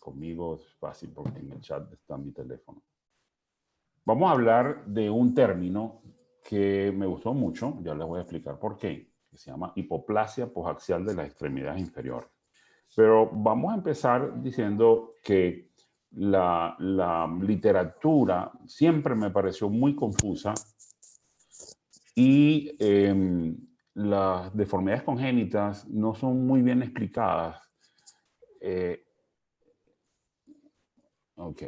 conmigo es fácil porque en el chat está mi teléfono. Vamos a hablar de un término que me gustó mucho, ya les voy a explicar por qué, que se llama hipoplasia posaxial de las extremidades inferiores. Pero vamos a empezar diciendo que la literatura siempre me pareció muy confusa y las deformidades congénitas no son muy bien explicadas. Ok.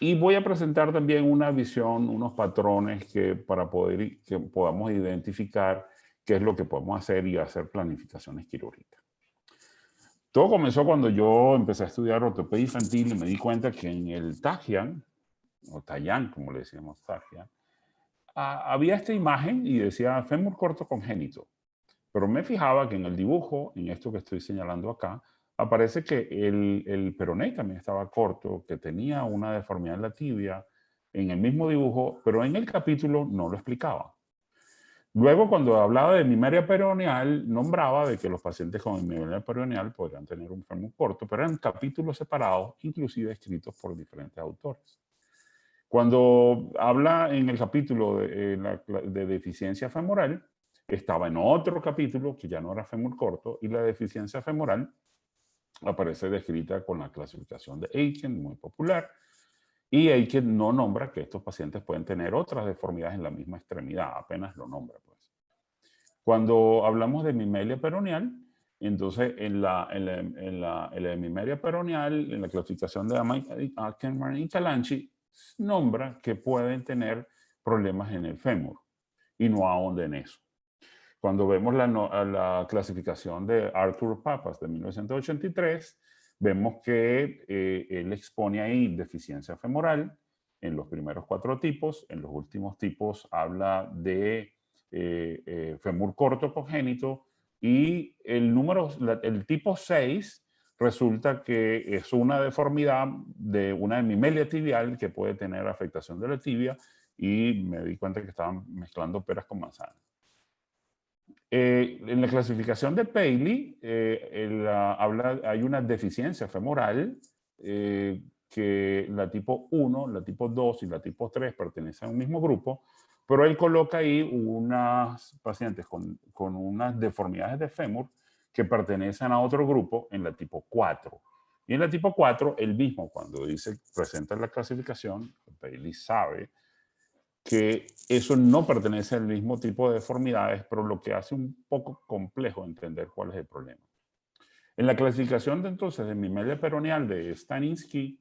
Y voy a presentar también una visión, unos patrones que que podamos identificar qué es lo que podemos hacer y hacer planificaciones quirúrgicas. Todo comenzó cuando yo empecé a estudiar ortopedia infantil y me di cuenta que en el Tajian, o Taiyang, como le decíamos Tajian, había esta imagen y decía fémur corto congénito. Pero me fijaba que en el dibujo, en esto que estoy señalando acá, aparece que el peroné también estaba corto, que tenía una deformidad en la tibia, en el mismo dibujo, pero en el capítulo no lo explicaba. Luego, cuando hablaba de hemimelia peroneal, nombraba de que los pacientes con hemimelia peroneal podrían tener un fémur corto, pero eran capítulos separados, inclusive escritos por diferentes autores. Cuando habla en el capítulo de deficiencia femoral, estaba en otro capítulo que ya no era fémur corto y la deficiencia femoral aparece descrita con la clasificación de Aiken, muy popular, y Aiken no nombra que estos pacientes pueden tener otras deformidades en la misma extremidad, apenas lo nombra, pues. Cuando hablamos de hemimelia peroneal, entonces en la hemimelia peroneal, en la clasificación de Ackermann y Calanchi, nombra que pueden tener problemas en el fémur y no ahonden en eso. Cuando vemos la clasificación de Arthur Papas de 1983, vemos que él expone ahí deficiencia femoral en los primeros 4 tipos. En los últimos tipos habla de fémur corto congénito y el tipo 6 resulta que es una deformidad de una hemimelia tibial que puede tener afectación de la tibia y me di cuenta que estaban mezclando peras con manzanas. En la clasificación de Paley, hay una deficiencia femoral que la tipo 1, la tipo 2 y la tipo 3 pertenecen a un mismo grupo, pero él coloca ahí unas pacientes con unas deformidades de fémur que pertenecen a otro grupo en la tipo 4. Y en la tipo 4, él mismo, cuando presenta la clasificación, Paley sabe que eso no pertenece al mismo tipo de deformidades, pero lo que hace un poco complejo entender cuál es el problema. En la clasificación entonces de hemimelia peroneal de Staninsky,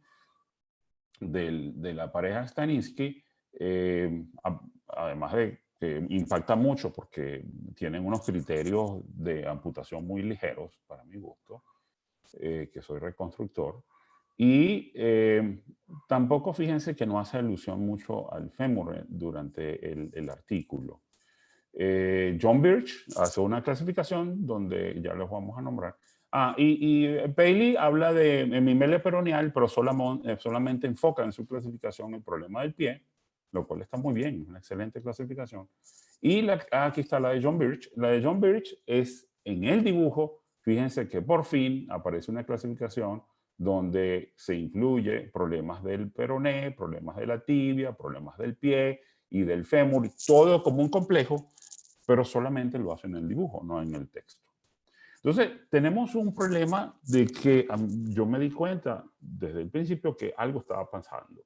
de la pareja Staninsky, además de que impacta mucho porque tienen unos criterios de amputación muy ligeros, para mi gusto, que soy reconstructor, y tampoco fíjense que no hace alusión mucho al fémur durante el artículo. John Birch hace una clasificación donde ya los vamos a nombrar. Y Paley habla de hemimelia peroneal, pero solamente enfoca en su clasificación el problema del pie, lo cual está muy bien, una excelente clasificación. Y aquí está la de John Birch. La de John Birch es en el dibujo, fíjense que por fin aparece una clasificación donde se incluye problemas del peroné, problemas de la tibia, problemas del pie y del fémur, todo como un complejo, pero solamente lo hacen en el dibujo, no en el texto. Entonces, tenemos un problema de que yo me di cuenta desde el principio que algo estaba pasando.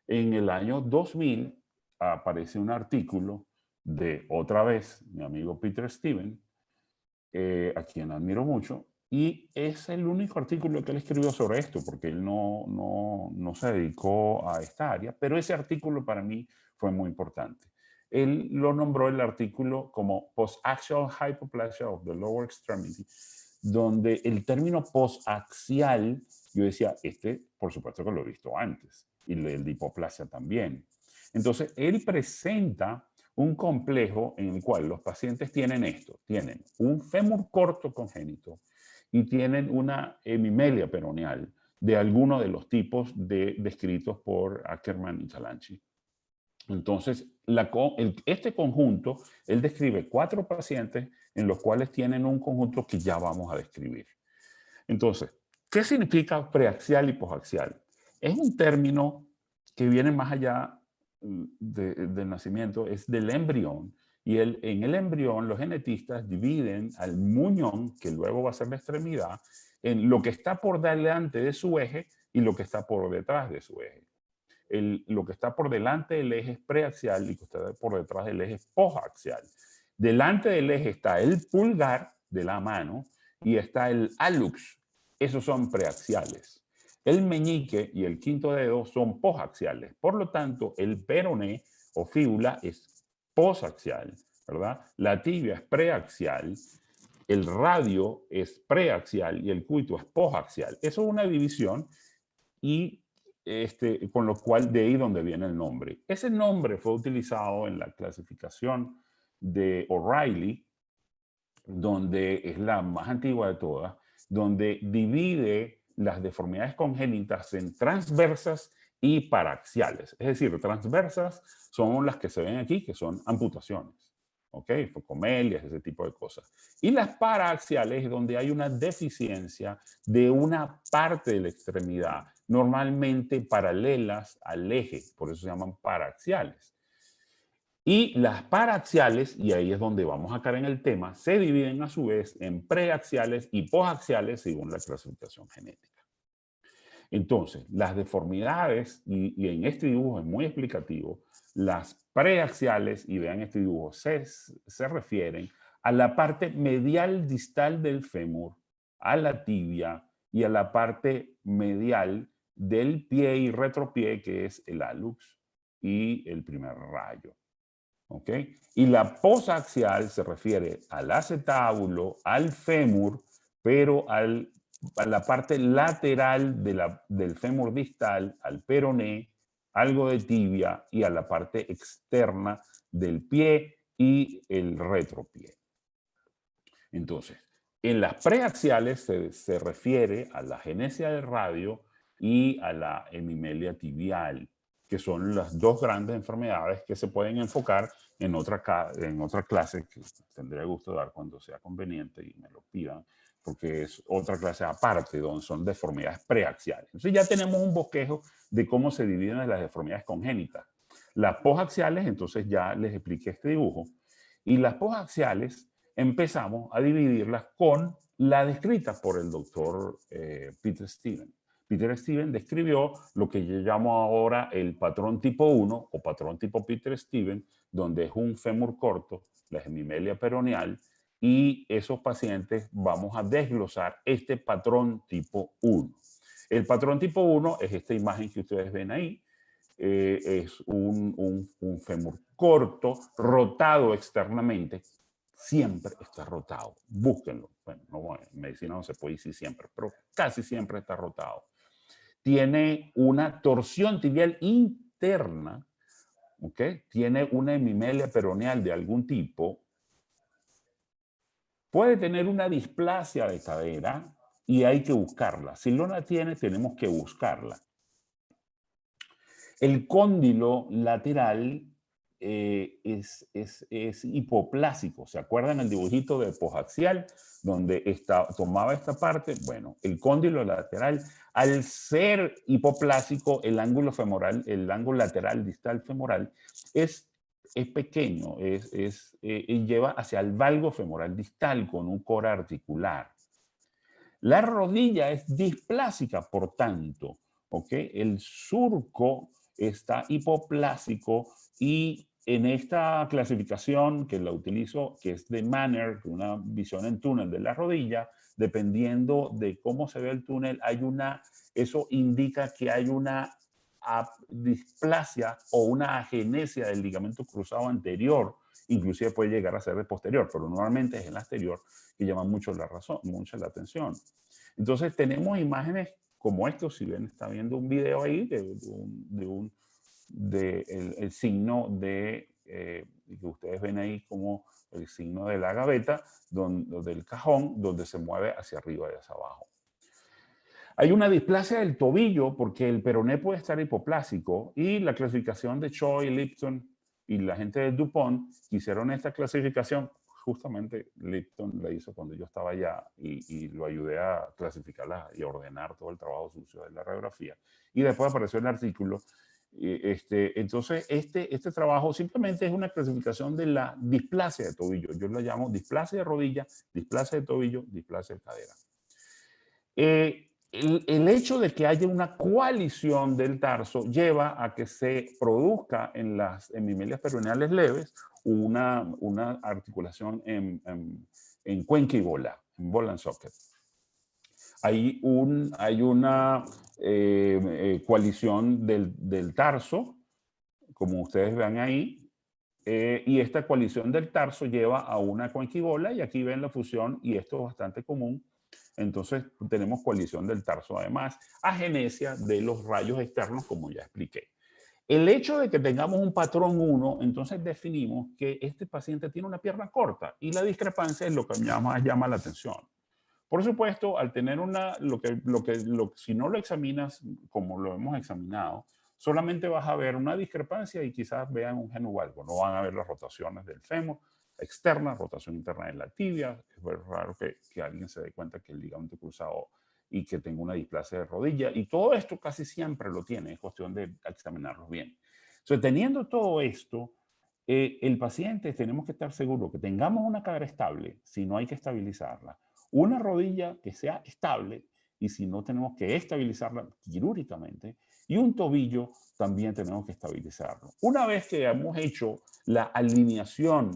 En el año 2000 aparece un artículo de, otra vez, mi amigo Peter Steven, a quien admiro mucho, y es el único artículo que él escribió sobre esto, porque él no se dedicó a esta área, pero ese artículo para mí fue muy importante. Él lo nombró el artículo como Post-Axial Hypoplasia of the Lower Extremity, donde el término post-axial, yo decía, por supuesto que lo he visto antes, y el de hipoplasia también. Entonces, él presenta un complejo en el cual los pacientes tienen esto, tienen un fémur corto congénito y tienen una hemimelia peroneal de alguno de los tipos descritos por Ackermann y Calanchi. Entonces, este conjunto, él describe 4 pacientes en los cuales tienen un conjunto que ya vamos a describir. Entonces, ¿Qué significa preaxial y posaxial? Es un término que viene más allá del nacimiento, es del embrión. Y en el embrión los genetistas dividen al muñón, que luego va a ser la extremidad, en lo que está por delante de su eje y lo que está por detrás de su eje. Lo que está por delante del eje es preaxial y lo que está por detrás del eje es posaxial. Delante del eje está el pulgar de la mano y está el hallux. Esos son preaxiales. El meñique y el quinto dedo son posaxiales. Por lo tanto, el peroné o fíbula es posaxial, ¿verdad? La tibia es preaxial, el radio es preaxial y el cuito es posaxial. Eso es una división y con lo cual de ahí donde viene el nombre. Ese nombre fue utilizado en la clasificación de O'Reilly, donde es la más antigua de todas, donde divide las deformidades congénitas en transversas y paraxiales. Es decir, transversas son las que se ven aquí, que son amputaciones, ¿ok? Focomelias, ese tipo de cosas. Y las paraxiales es donde hay una deficiencia de una parte de la extremidad, normalmente paralelas al eje, por eso se llaman paraxiales. Y las paraxiales, y ahí es donde vamos a caer en el tema, se dividen a su vez en preaxiales y posaxiales según la clasificación genética. Entonces, las deformidades, y en este dibujo es muy explicativo, las preaxiales, y vean este dibujo, se refieren a la parte medial distal del fémur, a la tibia y a la parte medial del pie y retropié, que es el hallux y el primer rayo. ¿Ok? Y la posaxial se refiere al acetábulo, al fémur, pero a la parte lateral del fémur distal, al peroné, algo de tibia y a la parte externa del pie y el retropié. Entonces, en las preaxiales se refiere a la genesia del radio y a la hemimelia tibial, que son las dos grandes enfermedades que se pueden enfocar en otra clase que tendré gusto de dar cuando sea conveniente y me lo pidan, porque es otra clase aparte, donde son deformidades preaxiales. Entonces ya tenemos un bosquejo de cómo se dividen las deformidades congénitas. Las posaxiales, entonces ya les expliqué este dibujo, y las posaxiales empezamos a dividirlas con la descrita por el doctor Peter Stevens. Peter Stevens describió lo que yo llamo ahora el patrón tipo 1 o patrón tipo Peter Stevens, donde es un fémur corto, la hemimelia peroneal, y esos pacientes vamos a desglosar este patrón tipo 1. El patrón tipo 1 es esta imagen que ustedes ven ahí, es un fémur corto, rotado externamente, siempre está rotado. Búsquenlo. Bueno, no, en medicina no se puede decir siempre, pero casi siempre está rotado. Tiene una torsión tibial interna, ¿ok? Tiene una hemimelia peroneal de algún tipo. Puede tener una displasia de cadera y hay que buscarla. Si no la tiene, tenemos que buscarla. El cóndilo lateral es hipoplásico. ¿Se acuerdan el dibujito de posaxial donde tomaba esta parte? Bueno, el cóndilo lateral, al ser hipoplásico, el ángulo femoral, el ángulo lateral distal femoral es pequeño, lleva hacia el valgo femoral distal con un core articular. La rodilla es displásica, por tanto, ¿ok? El surco está hipoplásico y en esta clasificación que la utilizo, que es de Manner, una visión en túnel de la rodilla, dependiendo de cómo se ve el túnel, eso indica que hay una displasia o una agenesia del ligamento cruzado anterior, inclusive puede llegar a ser de posterior, pero normalmente es el anterior que llama mucho la atención. Entonces tenemos imágenes como esto, si ven, está viendo un video ahí el signo que ustedes ven ahí como el signo de la gaveta, del cajón, donde se mueve hacia arriba y hacia abajo. Hay una displasia del tobillo porque el peroné puede estar hipoplásico y la clasificación de Choi, Lipton y la gente de DuPont hicieron esta clasificación justamente Lipton la hizo cuando yo estaba allá y lo ayudé a clasificarla y ordenar todo el trabajo sucio de la radiografía. Y después apareció el artículo. Entonces, este trabajo simplemente es una clasificación de la displasia de tobillo. Yo lo llamo displasia de rodilla, displasia de tobillo, displasia de cadera. El hecho de que haya una coalición del tarso lleva a que se produzca en las hemimelias peroneales leves una articulación en cuenca y bola, en ball and socket. Hay una coalición del tarso, como ustedes ven ahí, y esta coalición del tarso lleva a una cuenquibola, y aquí ven la fusión, y esto es bastante común. Entonces tenemos coalición del tarso, además, agenesia de los rayos externos, como ya expliqué. El hecho de que tengamos un patrón 1, entonces definimos que este paciente tiene una pierna corta, y la discrepancia es lo que más llama la atención. Por supuesto, al tener si no lo examinas como lo hemos examinado, solamente vas a ver una discrepancia y quizás vean un genuvalgo. No van a ver las rotaciones del fémur externa, rotación interna de la tibia. Es muy raro que alguien se dé cuenta que el ligamento cruzado y que tenga una displasia de rodilla. Y todo esto casi siempre lo tiene. Es cuestión de examinarlos bien. Entonces, teniendo todo esto, el paciente tenemos que estar seguros que tengamos una cadera estable, si no hay que estabilizarla, una rodilla que sea estable, y si no tenemos que estabilizarla quirúrgicamente, y un tobillo también tenemos que estabilizarlo. Una vez que hemos hecho la alineación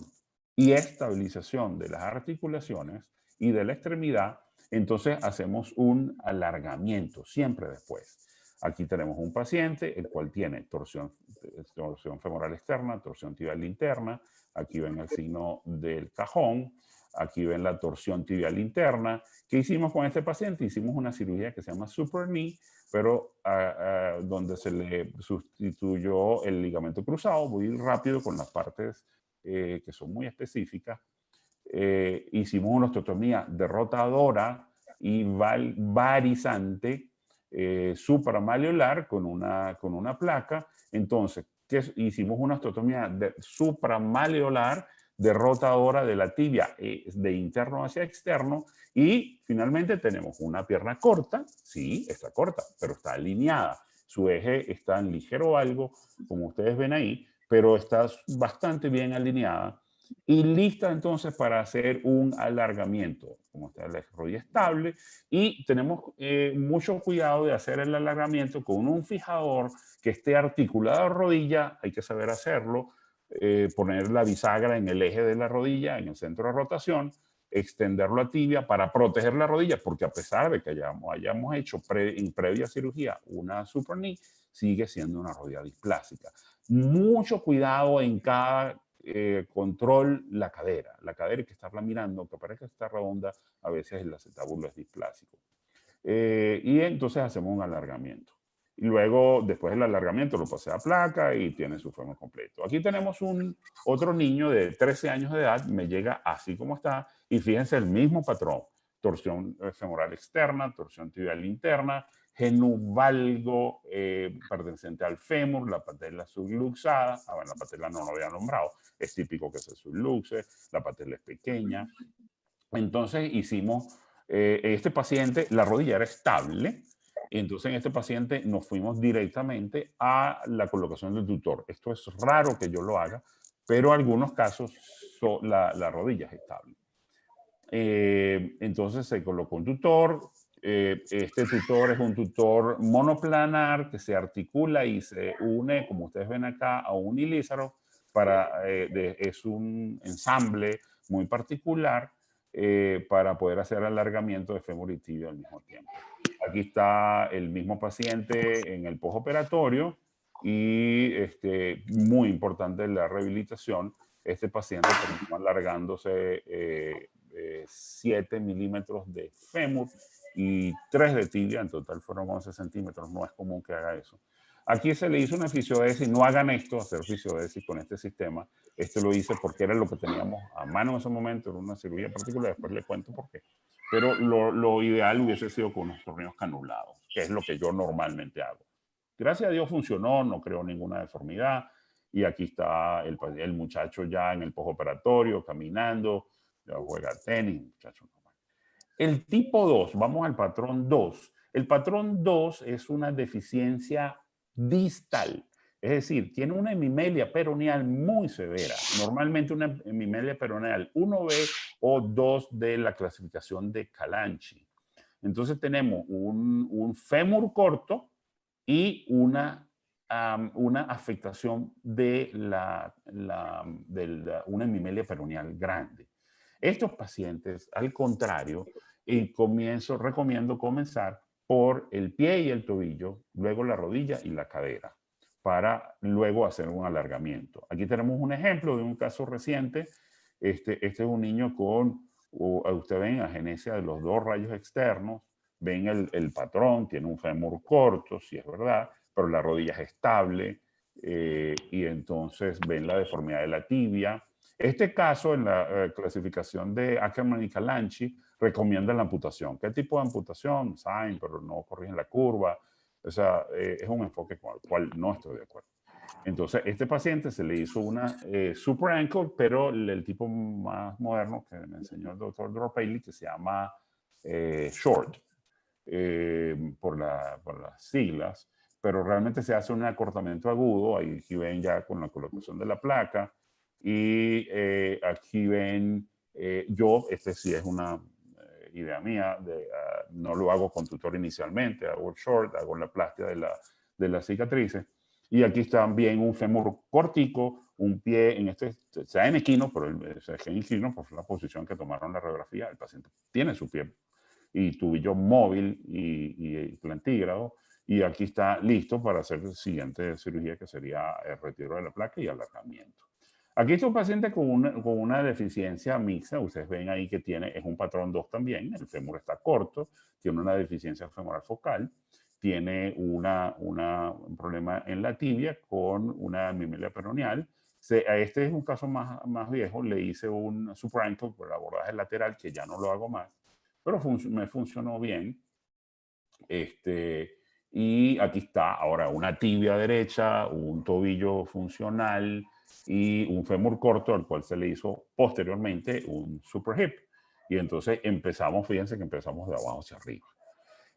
y estabilización de las articulaciones y de la extremidad, entonces hacemos un alargamiento, siempre después. Aquí tenemos un paciente, el cual tiene torsión femoral externa, torsión tibial interna. Aquí ven el signo del cajón. Aquí ven la torsión tibial interna. ¿Qué hicimos con este paciente? Hicimos una cirugía que se llama super knee, pero donde se le sustituyó el ligamento cruzado. Voy a ir rápido con las partes que son muy específicas. Hicimos una osteotomía derrotadora y varizante supramaleolar con una placa. Entonces, hicimos una osteotomía supramaleolar derrotadora de la tibia de interno hacia externo, y finalmente tenemos una pierna corta. Sí, está corta, pero está alineada. Su eje está en ligero valgo, como ustedes ven ahí, pero está bastante bien alineada y lista entonces para hacer un alargamiento. Como está la rodilla estable, y tenemos mucho cuidado de hacer el alargamiento con un fijador que esté articulado a rodilla. Hay que saber hacerlo, poner la bisagra en el eje de la rodilla, en el centro de rotación, extender la tibia para proteger la rodilla, porque a pesar de que hayamos hecho en previa cirugía una super knee, sigue siendo una rodilla displásica. Mucho cuidado en cada control, la cadera que estarla mirando, que parezca que está redonda, a veces el acetábulo es displásico. Y entonces hacemos un alargamiento. Y luego, después del alargamiento, lo pasé a placa y tiene su fémur completo. Aquí tenemos otro niño de 13 años de edad, me llega así como está, y fíjense el mismo patrón: torsión femoral externa, torsión tibial interna, genuvalgo perteneciente al fémur, la patela subluxada. Bueno, la patela no lo había nombrado, es típico que se subluxe, la patela es pequeña. Entonces hicimos, este paciente, la rodilla era estable, entonces en este paciente nos fuimos directamente a la colocación del tutor. Esto es raro que yo lo haga, pero en algunos casos la rodilla es estable. Entonces se colocó un tutor. Este tutor es un tutor monoplanar que se articula y se une, como ustedes ven acá, a un ilízaro. Es un ensamble muy particular para poder hacer alargamiento de fémur y tibia al mismo tiempo. Aquí está el mismo paciente en el postoperatorio, y muy importante la rehabilitación. Este paciente terminó alargándose 7 milímetros de fémur y 3 de tibia, en total fueron 11 centímetros. No es común que haga eso. Aquí se le hizo una fisiodesis. No hagan esto, hacer fisiodesis con este sistema. Lo hice porque era lo que teníamos a mano en ese momento, era una cirugía particular, después le cuento por qué. Pero lo ideal hubiese sido con unos tornillos canulados, que es lo que yo normalmente hago. Gracias a Dios funcionó, no creó ninguna deformidad, y aquí está el muchacho ya en el postoperatorio, caminando. ya juega tenis, muchacho. El tipo 2, vamos al patrón 2. El patrón 2 es una deficiencia distal, es decir, tiene una hemimelia peroneal muy severa, normalmente una hemimelia peroneal 1B o 2 de la clasificación de Calanchi. Entonces tenemos un fémur corto y una afectación de una hemimelia peroneal grande. Estos pacientes, al contrario, recomiendo comenzar por el pie y el tobillo, luego la rodilla y la cadera, para luego hacer un alargamiento. Aquí tenemos un ejemplo de un caso reciente. Este es un niño con, usted ven, agenesia de los dos rayos externos, ven el patrón, tiene un fémur corto, si es verdad, pero la rodilla es estable, y entonces ven la deformidad de la tibia. Este caso, en la clasificación de Ackerman y Calanchi, recomienda la amputación. ¿Qué tipo de amputación? Sain, pero no corrigen la curva. O sea, es un enfoque con el cual no estoy de acuerdo. Entonces, este paciente se le hizo una super ankle, pero el tipo más moderno que me enseñó el doctor Dropaley, que se llama short, por las siglas, pero realmente se hace un acortamiento agudo. Aquí ven ya con la colocación de la placa. Y aquí ven, este sí es una idea mía, no lo hago con tutor inicialmente, hago el short, hago la plastia de las cicatrices. Y aquí está bien un fémur cortico, un pie, en este sea en equino, pero es en equino, pues la posición que tomaron la radiografía, el paciente tiene su pie y tubillo móvil y plantígrado, y aquí está listo para hacer la siguiente cirugía, que sería el retiro de la placa y alargamiento. Aquí está un paciente con una deficiencia mixta. Ustedes ven ahí que es un patrón 2 también. El fémur está corto, tiene una deficiencia femoral focal, tiene un problema en la tibia con una hemimelia peroneal. Este es un caso más viejo. Le hice un superankle por el abordaje lateral, que ya no lo hago más, pero me funcionó bien. Y aquí está ahora una tibia derecha, un tobillo funcional y un fémur corto, al cual se le hizo posteriormente un super hip. Y entonces fíjense que empezamos de abajo hacia arriba.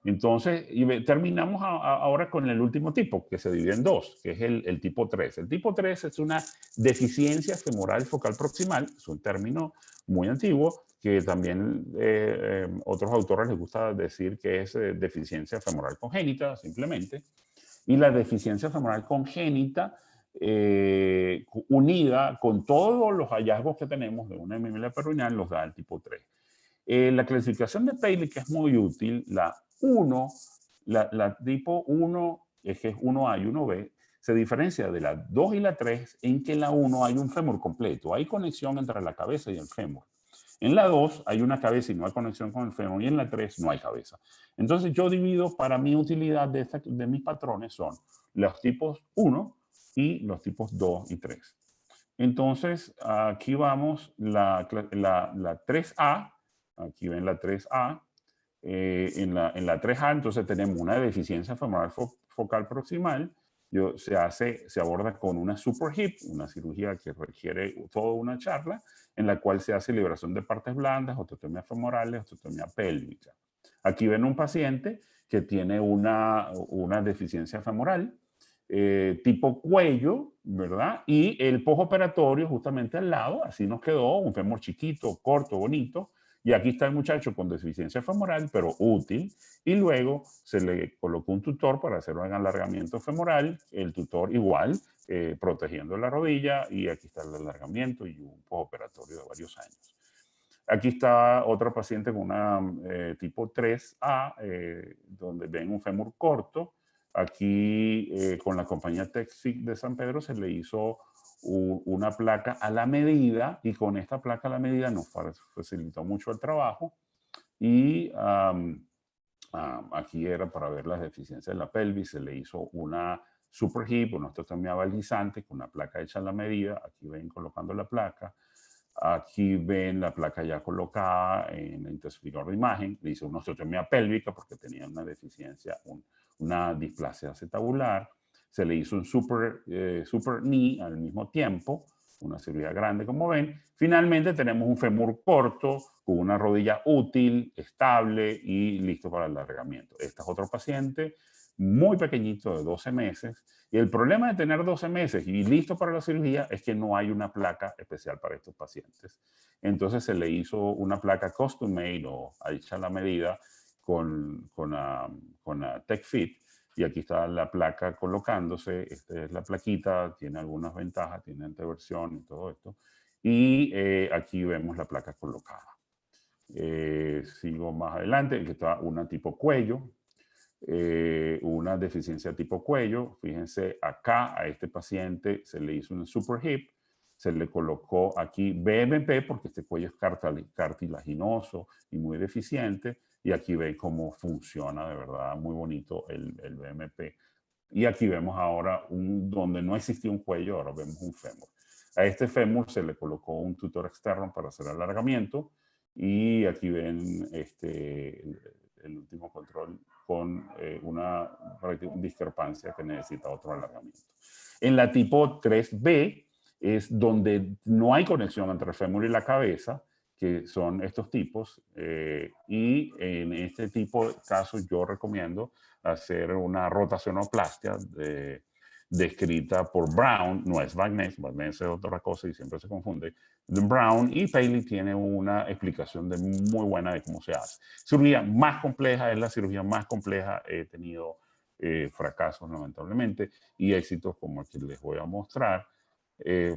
Entonces, terminamos ahora con el último tipo, que se divide en dos, que es el tipo 3. El tipo 3 es una deficiencia femoral focal proximal, es un término muy antiguo, que también otros autores les gusta decir que es deficiencia femoral congénita, simplemente. Y la deficiencia femoral congénita, unida con todos los hallazgos que tenemos de una hemimelia peroneal, los da el tipo 3. La clasificación de Paley, que es muy útil, la 1, la tipo 1, que es 1A y 1B, se diferencia de la 2 y la 3 en que en la 1 hay un fémur completo, hay conexión entre la cabeza y el fémur. En la 2 hay una cabeza y no hay conexión con el fémur, y en la 3 no hay cabeza. Entonces yo divido, para mi utilidad de mis patrones son los tipos 1 y los tipos 2 y 3. Entonces aquí vamos, la 3A, aquí ven la 3A. En la 3A, entonces tenemos una deficiencia femoral focal proximal. Se aborda con una super hip, una cirugía que requiere toda una charla, en la cual se hace liberación de partes blandas, osteotomía femorales, osteotomía pélvica. Aquí ven un paciente que tiene una deficiencia femoral, tipo cuello, ¿verdad? Y el postoperatorio justamente al lado, así nos quedó, un fémur chiquito, corto, bonito. Y aquí está el muchacho con deficiencia femoral, pero útil. Y luego se le colocó un tutor para hacer un alargamiento femoral. El tutor igual, protegiendo la rodilla. Y aquí está el alargamiento y un postoperatorio de varios años. Aquí está otra paciente con una tipo 3A, donde ven un fémur corto. Aquí, con la compañía Texic de San Pedro, se le hizo una placa a la medida, y con esta placa a la medida nos facilitó mucho el trabajo. Y aquí era para ver las deficiencias de la pelvis. Se le hizo una super hip, una osteotomía balizante con una placa hecha a la medida. Aquí ven colocando la placa. Aquí ven la placa ya colocada en el intensificador de imagen. Le hice una osteotomía pélvica porque tenía una deficiencia, una displasia acetabular. Se le hizo un super knee al mismo tiempo, una cirugía grande, como ven. Finalmente tenemos un fémur corto, con una rodilla útil, estable y listo para el alargamiento. Este es otro paciente muy pequeñito de 12 meses. Y el problema de tener 12 meses y listo para la cirugía es que no hay una placa especial para estos pacientes. Entonces se le hizo una placa custom made o hecha a la medida con TechFit. Y aquí está la placa colocándose. Esta es la plaquita, tiene algunas ventajas, tiene anteversión y todo esto. Y aquí vemos la placa colocada. Sigo más adelante, aquí está una tipo cuello, una deficiencia tipo cuello. Fíjense acá a este paciente se le hizo un super hip, se le colocó aquí BMP porque este cuello es cartilaginoso y muy deficiente, y aquí ven cómo funciona de verdad muy bonito el BMP. Y aquí vemos ahora donde no existía un cuello, ahora vemos un fémur. A este fémur se le colocó un tutor externo para hacer alargamiento, y aquí ven el último control con una discrepancia que necesita otro alargamiento. En la tipo 3B es donde no hay conexión entre el fémur y la cabeza, que son estos tipos, y en este tipo de casos yo recomiendo hacer una rotacionoplastia descrita por Brown, no es Wagner es otra cosa y siempre se confunde. Brown y Paley tiene una explicación muy buena de cómo se hace. Cirugía más compleja, es la cirugía más compleja. He tenido fracasos lamentablemente y éxitos como el que les voy a mostrar.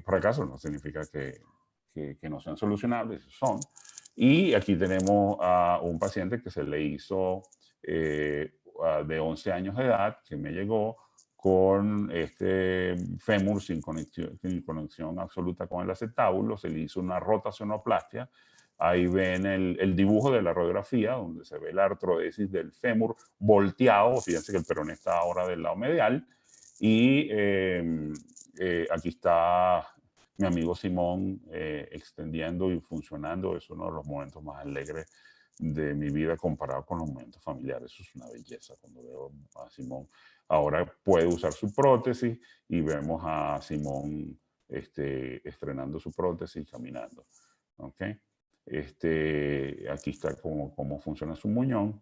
Fracasos no significa que no sean solucionables, son. Y aquí tenemos a un paciente que se le hizo de 11 años de edad, que me llegó con este fémur sin conexión absoluta con el acetábulo. Se le hizo una rotacionoplastia. Ahí ven el dibujo de la radiografía, donde se ve la artrodesis del fémur volteado. Fíjense que el peroné está ahora del lado medial. Y aquí está mi amigo Simón extendiendo y funcionando. Es uno de los momentos más alegres de mi vida comparado con los momentos familiares. Eso es una belleza cuando veo a Simón. Ahora puede usar su prótesis y vemos a Simón estrenando su prótesis y caminando. ¿Okay? Aquí está cómo funciona su muñón.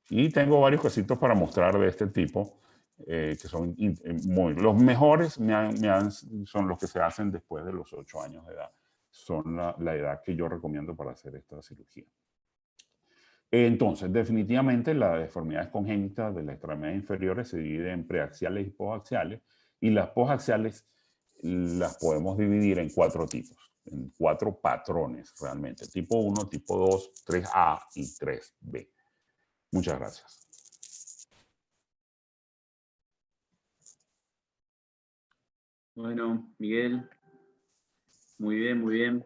Y tengo varios cositos para mostrar de este tipo, que son los mejores son los que se hacen después de los 8 años de edad. Son la edad que yo recomiendo para hacer esta cirugía. Entonces, definitivamente la deformidad congénita de las extremidades inferiores se divide en preaxiales y posaxiales, y las posaxiales las podemos dividir en 4 tipos, en 4 patrones realmente: tipo 1, tipo 2, 3A y 3B. Muchas gracias. Bueno, Miguel, muy bien, muy bien.